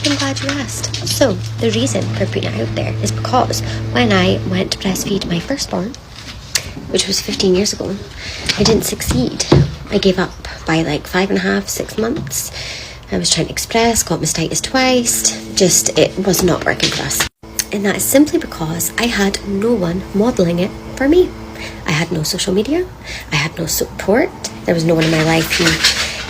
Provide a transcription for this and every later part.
I'm glad you asked. So, the reason for putting it out there is because when I went to breastfeed my firstborn, which was 15 years ago, I didn't succeed. I gave up by like 5.5, 6 months. I was trying to express, got mastitis twice. It was not working for us. And that is simply because I had no one modelling it for me. I had no social media. I had no support. There was no one in my life who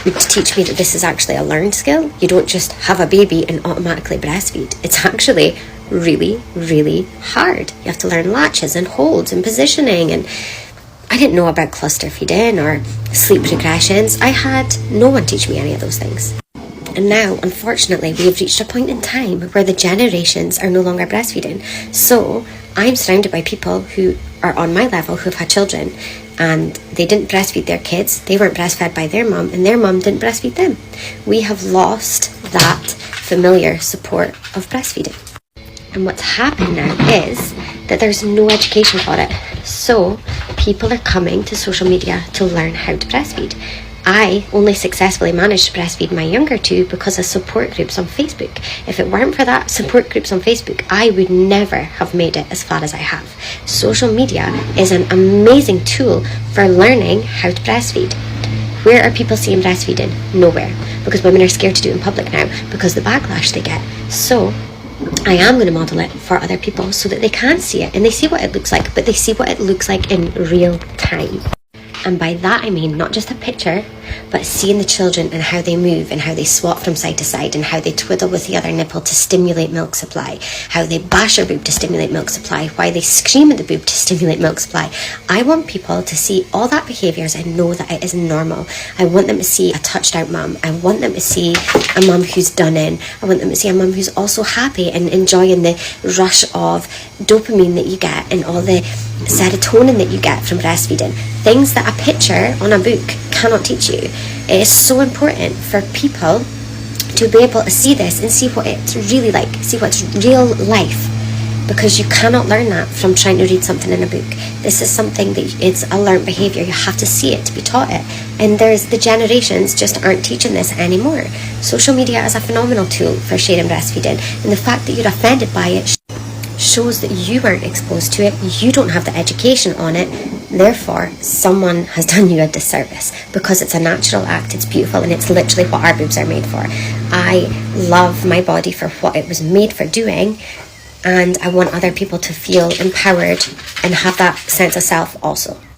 would teach me that this is actually a learned skill. You don't just have a baby and automatically breastfeed. It's actually really, really hard. You have to learn latches and holds and positioning, and I didn't know about cluster feeding or sleep regressions. I had no one teach me any of those things. And now, unfortunately, we have reached a point in time where the generations are no longer breastfeeding. So I'm surrounded by people who are on my level who have had children, and they didn't breastfeed their kids. They weren't breastfed by their mum, and their mum didn't breastfeed them. We have lost that familiar support of breastfeeding. And what's happened now is that there's no education for it. So people are coming to social media to learn how to breastfeed. I only successfully managed to breastfeed my younger two because of support groups on Facebook. If it weren't for that support groups on Facebook, I would never have made it as far as I have. Social media is an amazing tool for learning how to breastfeed. Where are people seeing breastfeeding? Nowhere. Because women are scared to do it in public now because the backlash they get. So I am going to model it for other people so that they can see it and they see what it looks like, but they see what it looks like in real time. And by that I mean not just a picture, but seeing the children and how they move and how they swap from side to side and how they twiddle with the other nipple to stimulate milk supply, how they bash their boob to stimulate milk supply, why they scream at the boob to stimulate milk supply. I want people to see all that behaviours and know that it is normal. I want them to see a touched out mum. I want them to see a mum who's done in. I want them to see a mum who's also happy and enjoying the rush of dopamine that you get and all the serotonin that you get from breastfeeding. Things that a picture on a book cannot teach you. It is so important for people to be able to see this and see what it's really like, see what's real life, because you cannot learn that from trying to read something in a book. This is something that it's a learned behaviour. You have to see it to be taught it, and the generations just aren't teaching this anymore. Social media is a phenomenal tool for sharing breastfeeding, and the fact that you're offended by it shows that you weren't exposed to it, you don't have the education on it, therefore someone has done you a disservice, because it's a natural act, it's beautiful, and it's literally what our boobs are made for. I love my body for what it was made for doing, and I want other people to feel empowered and have that sense of self also.